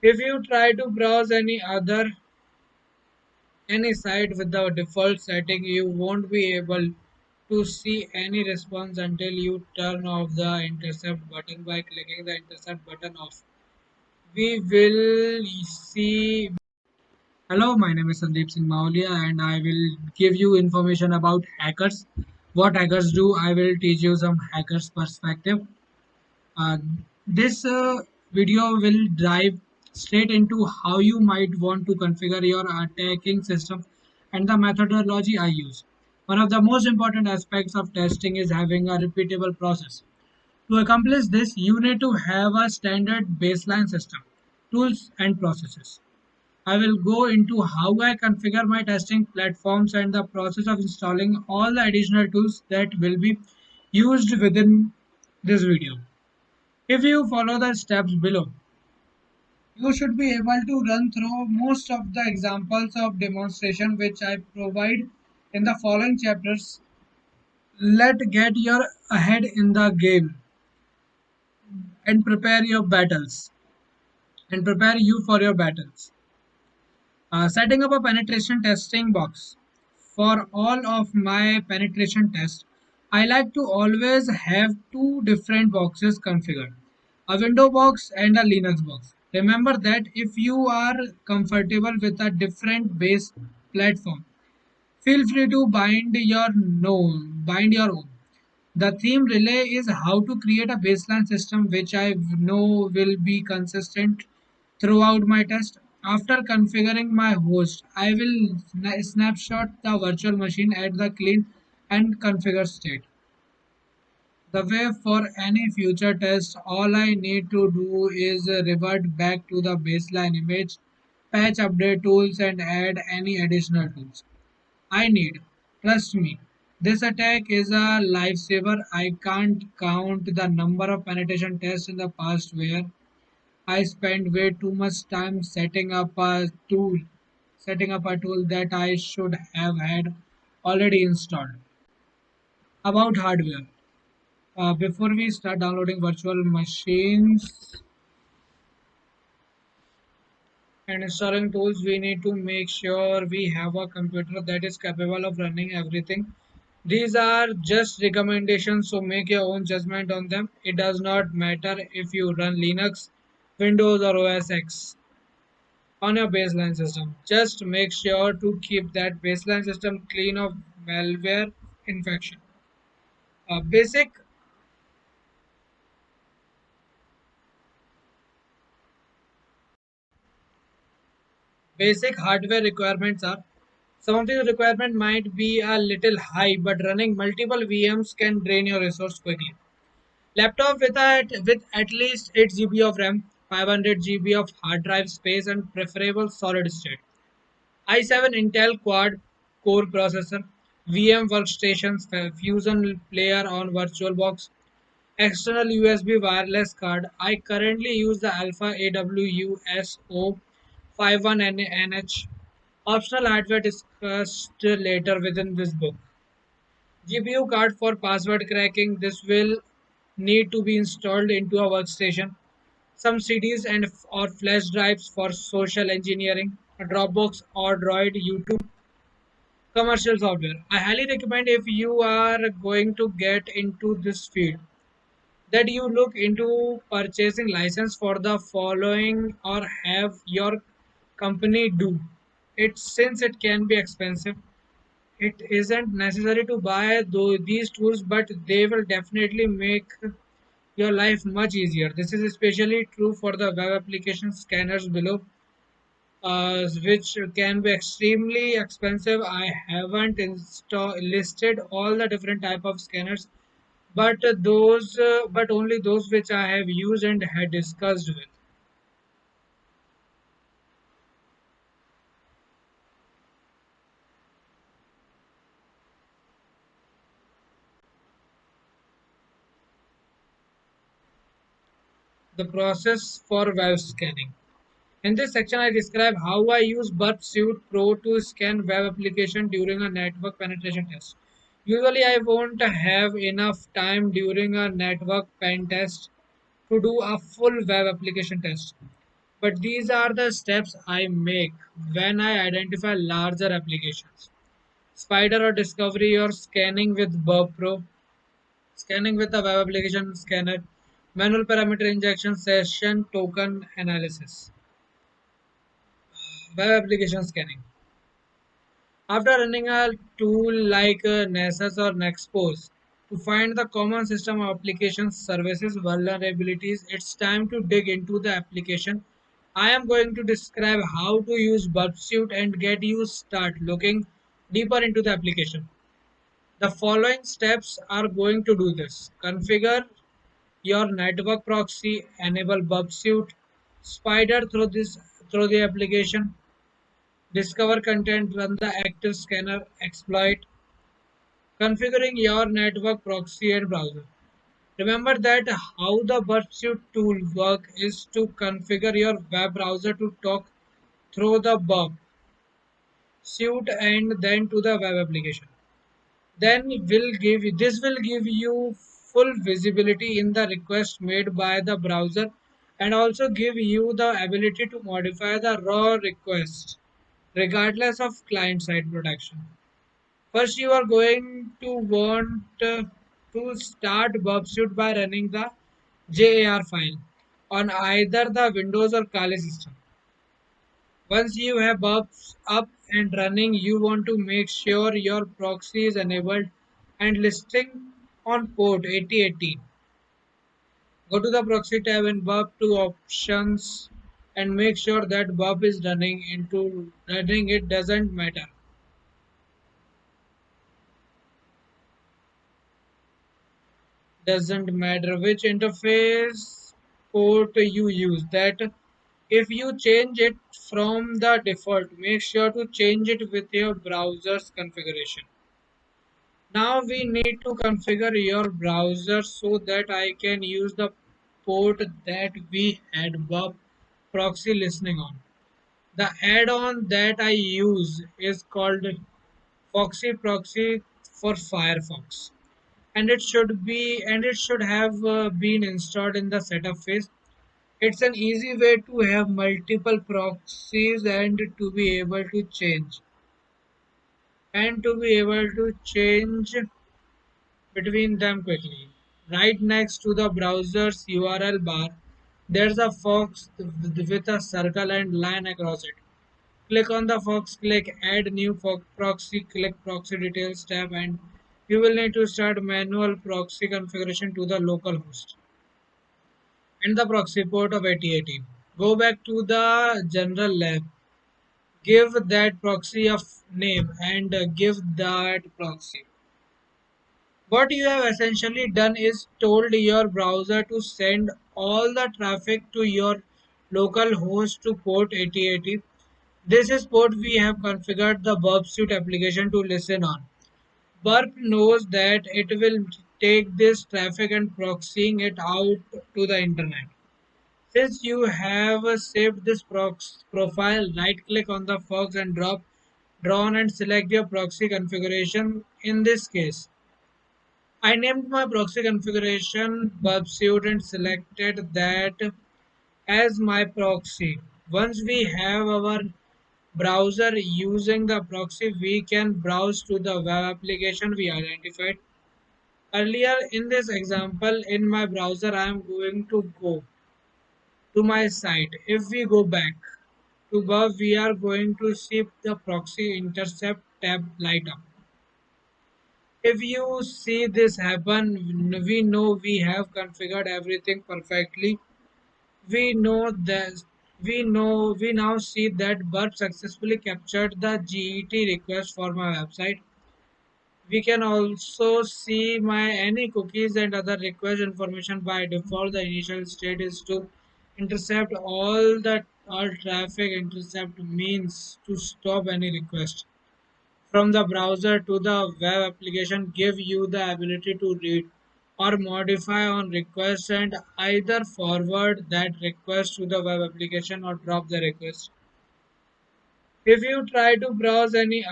If you try to browse any site with the default setting, you won't be able to see any response until you turn off the intercept button. By clicking the intercept button off, we will see. Hello, my name is Sandeep Singh Maulia, and I will give you information about hackers. What hackers do, I will teach you some hackers perspective. Uh, this video will dive straight into how you might want to configure your attacking system and the methodology I use. One of the most important aspects of testing is having a repeatable process. To accomplish this, you need to have a standard baseline system, tools, and processes. I will go into how I configure my testing platforms and the process of installing all the additional tools that will be used within this video. If you follow the steps below, you should be able to run through most of the examples of demonstration which I provide in the following chapters. Let get your ahead in the game and prepare your battles and prepare you for your battles. Setting up a penetration testing box. For all of my penetration tests, I like to always have two different boxes configured, a window box and a Linux box. Remember that if you are comfortable with a different base platform, feel free to bind your own. The theme relay is how to create a baseline system which I know will be consistent throughout my test. After configuring my host, I will snapshot the virtual machine at the clean and configure state. The way for any future test, all I need to do is revert back to the baseline image, patch update tools and add any additional tools I need. Trust me, this attack is a lifesaver. I can't count the number of penetration tests in the past where I spent way too much time setting up a tool that I should have had already installed. About hardware. Before we start downloading virtual machines and installing tools, we need to make sure we have a computer that is capable of running everything. These are just recommendations, so make your own judgment on them. It does not matter if you run Linux, Windows, or OS X on your baseline system. Just make sure to keep that baseline system clean of malware infection. Uh, basic basic hardware requirements are some of these requirements might be a little high, but running multiple VMs can drain your resource quickly. Laptop with at least 8 GB of RAM, 500 GB of hard drive space, and preferable solid state. i7 Intel Quad core processor, VM workstations, Fusion player on VirtualBox, external USB wireless card. I currently use the Alpha AWUSO 51NH. Optional hardware discussed later within this book. GPU card for password cracking. This will need to be installed into a workstation. Some CDs and or flash drives for social engineering. A Dropbox or Droid YouTube. Commercial software. I highly recommend if you are going to get into this field that you look into purchasing license for the following or have your company do it since it can be expensive. It isn't necessary to buy these tools, but they will definitely make your life much easier. This is especially true for the web application scanners below, which can be extremely expensive. I haven't listed all the different type of scanners, but only those which I have used and had discussed with. The process for web scanning. In this section, I describe how I use Burp Suite Pro to scan web application during a network penetration test. Usually, I won't have enough time during a network pen test to do a full web application test. But these are the steps I make when I identify larger applications. Spider or Discovery or scanning with Burp Pro, scanning with a web application scanner, manual parameter injection, session token analysis, web application scanning. After running a tool like Nessus or Nexpose to find the common system of applications, services, vulnerabilities, it's time to dig into the application. I am going to describe how to use Burp Suite and get you start looking deeper into the application. The following steps are going to do this. Configure your network proxy, enable Burp Suite, spider through the application, discover content, run the active scanner, exploit, configuring your network proxy and browser. Remember that how the Burpsuit tool work is to configure your web browser to talk through the Burp suite and then to the web application. Then will give you full visibility in the request made by the browser and also give you the ability to modify the raw request regardless of client side protection. First, you are going to want to start Bubsuit by running the JAR file on either the Windows or Kali system. Once you have Bubs up and running, you want to make sure your proxy is enabled and listing on port 8080. Go to the proxy tab and Bub to options and make sure that Bub is running. It doesn't matter which interface port you use. That if you change it from the default, make sure to change it with your browser's configuration. Now we need to configure your browser so that I can use the port that we had Bob proxy listening on. The add-on that I use is called Foxy Proxy for Firefox, and it should have been installed in the setup phase. It's an easy way to have multiple proxies and to be able to change between them quickly. Right next to the browser's URL bar, there's a fox with a circle and line across it. Click on the fox, click add new proxy, click proxy details tab, and you will need to start manual proxy configuration to the local host and the proxy port of 8080. Go back to the general lab, give that proxy a name, and give that proxy. What you have essentially done is told your browser to send all the traffic to your local host to port 8080. This is port we have configured the Burp Suite application to listen on. Burp knows that it will take this traffic and proxying it out to the internet. Since you have saved this profile, right click on the Fox and drop drawn and select your proxy configuration. In this case, I named my proxy configuration Bubsuit and selected that as my proxy. Once we have our browser using the proxy, we can browse to the web application we identified. Earlier in this example, in my browser, I am going to go to my site. If we go back to above, we are going to see the proxy intercept tab light up. If you see this happen, we know we have configured everything perfectly. We know that we now see that Burp successfully captured the GET request for my website. We can also see my any cookies and other request information. By default, the initial state is to intercept all traffic. Intercept means to stop any request from the browser to the web application, give you the ability to read or modify on request and either forward that request to the web application or drop the request. If you try to browse any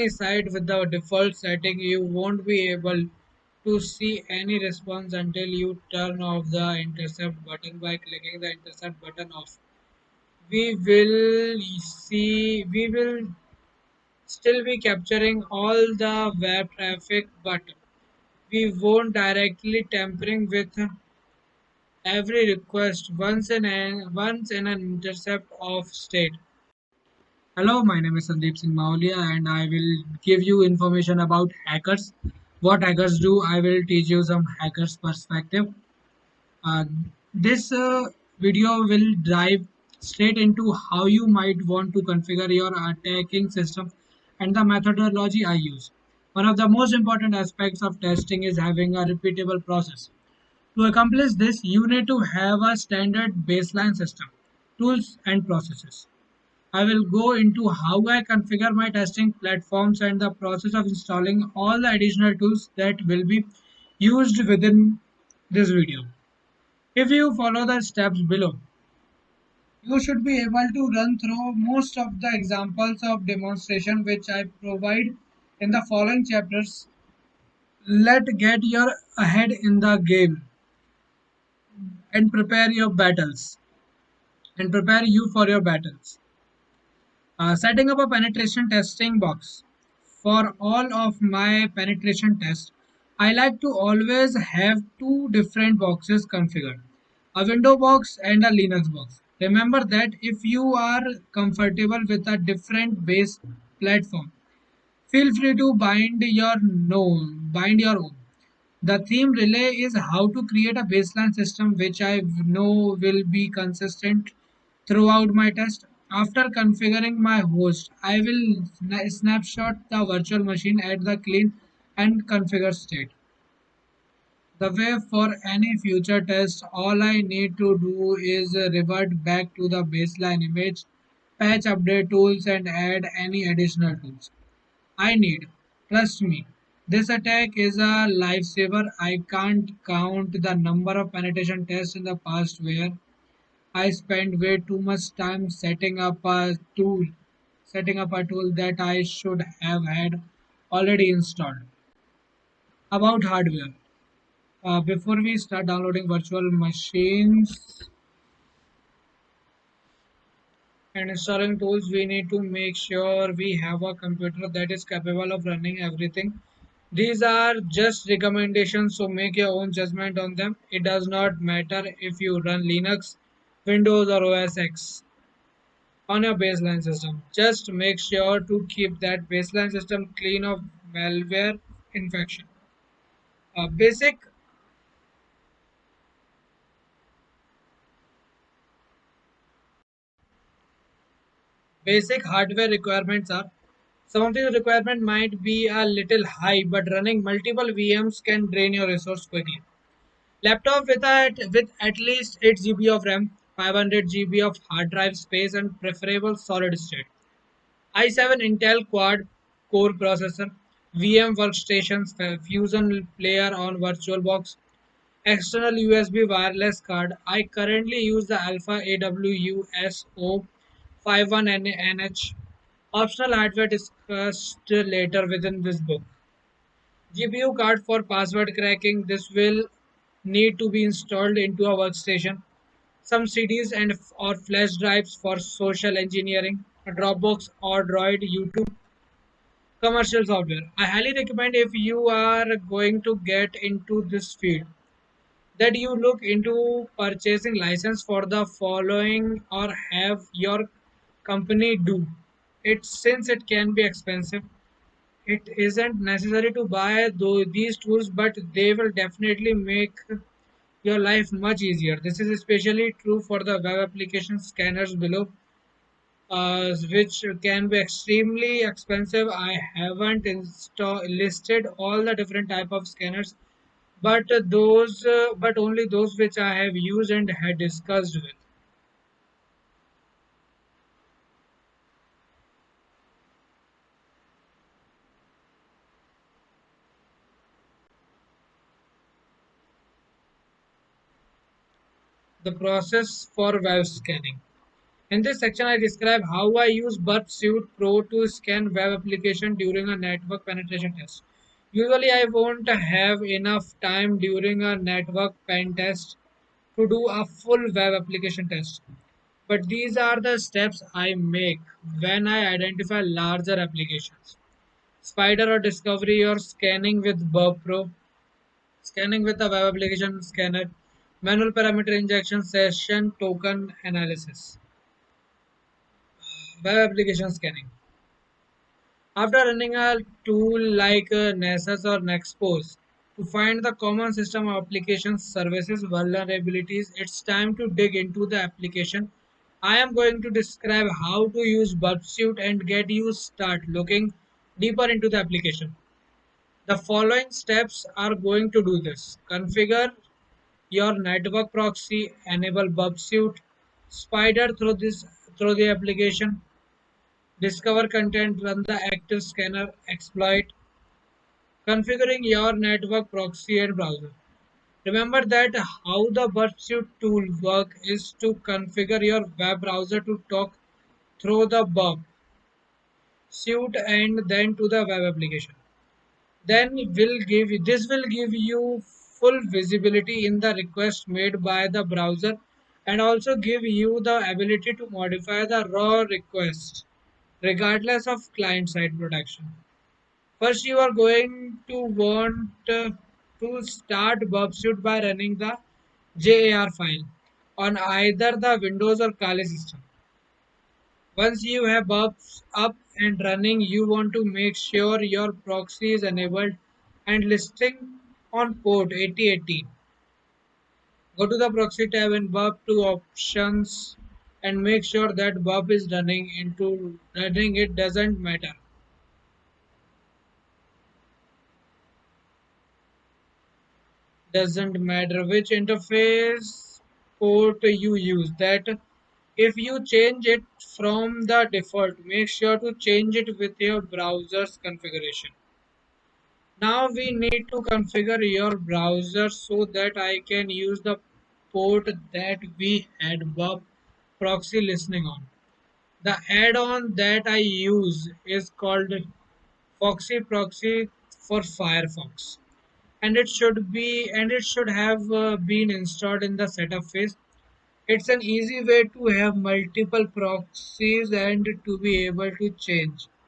site with the default setting, you won't be able to see any response until you turn off the intercept button. By clicking the intercept button off, we will still be capturing all the web traffic, but we won't directly tampering with every request once in an intercept of state. Hello, my name is Sandeep Singh Maulia and I will give you information about hackers. What hackers do, I will teach you some hackers perspective. Uh, this video will dive straight into how you might want to configure your attacking system and the methodology I use. One of the most important aspects of testing is having a repeatable process. To accomplish this, you need to have a standard baseline system, tools, and processes. I will go into how I configure my testing platforms and the process of installing all the additional tools that will be used within this video. If you follow the steps below, you should be able to run through most of the examples of demonstration which I provide in the following chapters. Let get your ahead in the game and prepare your battles and prepare you for your battles. Setting up a penetration testing box. For all of my penetration tests, I like to always have two different boxes configured, a window box and a Linux box. Remember that if you are comfortable with a different base platform, feel free to bind your own. The theme relay is how to create a baseline system which I know will be consistent throughout my test. After configuring my host, I will snapshot the virtual machine at the clean and configure state. The way for any future test, all I need to do is revert back to the baseline image, patch update tools and add any additional tools I need. Trust me, this attack is a lifesaver. I can't count the number of penetration tests in the past where I spent way too much time setting up a tool that I should have had already installed. About hardware. Before we start downloading virtual machines and installing tools, we need to make sure we have a computer that is capable of running everything. These are just recommendations, so make your own judgment on them. It does not matter if you run Linux, Windows, or OS X on your baseline system. Just make sure to keep that baseline system clean of malware infection. Uh, basic basic hardware requirements are some of the requirement might be a little high, but running multiple VMs can drain your resource quickly. Laptop with at least 8 GB of RAM, 500 GB of hard drive space, and preferable solid state. i7 Intel Quad core processor, VM workstations, Fusion player on VirtualBox, external USB wireless card. I currently use the Alpha AWUSO 51NH. Optional hardware discussed later within this book. GPU card for password cracking. This will need to be installed into a workstation. Some CDs and or flash drives for social engineering. A Dropbox or Droid YouTube commercial software. I highly recommend if you are going to get into this field that you look into purchasing license for the following or have your company do it since it can be expensive. It isn't necessary to buy these tools, but they will definitely make your life much easier. This is especially true for the web application scanners below, which can be extremely expensive. I haven't listed all the different type of scanners, but only those which I have used and had discussed with. The process for web scanning. In this section, I describe how I use Burp Suite Pro to scan web application during a network penetration test. Usually, I won't have enough time during a network pen test to do a full web application test. But these are the steps I make when I identify larger applications. Spider or Discovery or scanning with Burp Pro, scanning with the web application scanner, manual parameter injection, session token analysis, web application scanning. After running a tool like Nessus or Nexpose to find the common system of applications, services, vulnerabilities, it's time to dig into the application. I am going to describe how to use Burp Suite and get you start looking deeper into the application. The following steps are going to do this. Configure your network proxy, enable Burp Suite, spider through the application, discover content, run the active scanner exploit, Configuring your network proxy and browser. Remember that how the Burpsuite tool work is to configure your web browser to talk through the Burp suite and then to the web application. Then this will give you full visibility in the request made by the browser and also give you the ability to modify the raw request regardless of client side protection. First, you are going to want to start Burpsuite by running the jar file on either the Windows or Kali system. Once you have Burps up and running, you want to make sure your proxy is enabled and listing on port 8080. Go to the proxy tab and Burp to options and make sure that Burp is running. It doesn't matter which interface port you use. That if you change it from the default, make sure to change it with your browser's configuration. Now we need to configure your browser so that I can use the port that we had Bob proxy listening on. The add-on that I use is called Foxy Proxy for Firefox, and it should have been installed in the setup phase. It's an easy way to have multiple proxies and to be able to change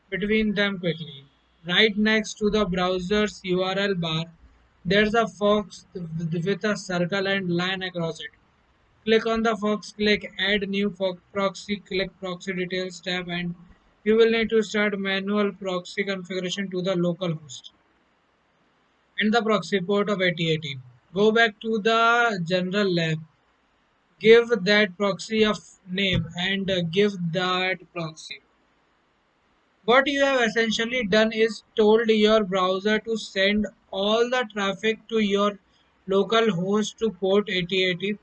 between them quickly. Right next to the browser's URL bar, there's a fox with a circle and line across it. Click on the fox, click add new proxy, click proxy details tab, and you will need to start manual proxy configuration to the local host and the proxy port of 8080. Go back to the general lab, give that proxy a name, and give that proxy. What you have essentially done is told your browser to send all the traffic to your local host to port 8080.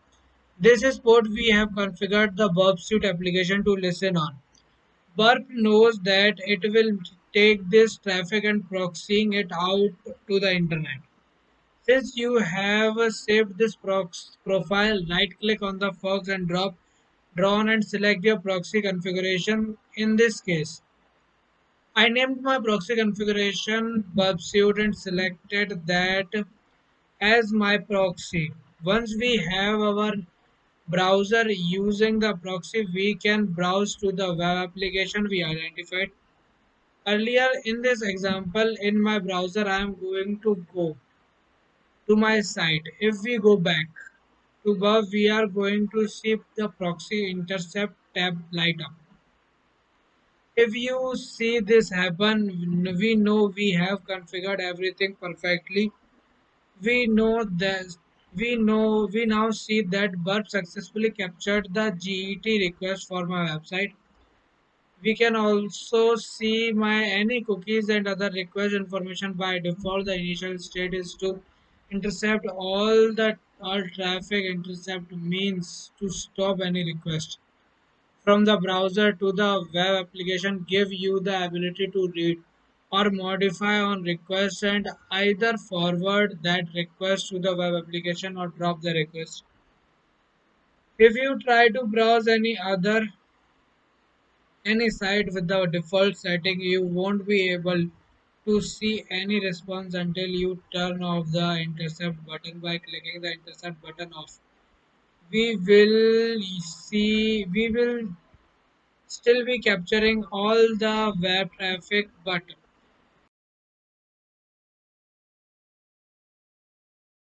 This is port we have configured the Burpsuite application to listen on. Burp knows that it will take this traffic and proxying it out to the internet. Since you have saved this profile, right click on the Fox and drop drawn and select your proxy configuration. In this case, I named my proxy configuration Burpsuite and selected that as my proxy. Once we have our browser using the proxy, we can browse to the web application we identified. Earlier in this example, in my browser, I am going to go to my site. If we go back to above, we are going to see the proxy intercept tab light up. If you see this happen, we know we have configured everything perfectly. We know that we now see that Burp successfully captured the GET request for my website. We can also see my any cookies and other request information. By default, the initial state is to intercept all traffic. Intercept means to stop any request from the browser to the web application, give you the ability to read or modify on request and either forward that request to the web application or drop the request. If you try to browse any site with the default setting, you won't be able to see any response until you turn off the intercept button. By clicking the intercept button off, we will still be capturing all the web traffic, but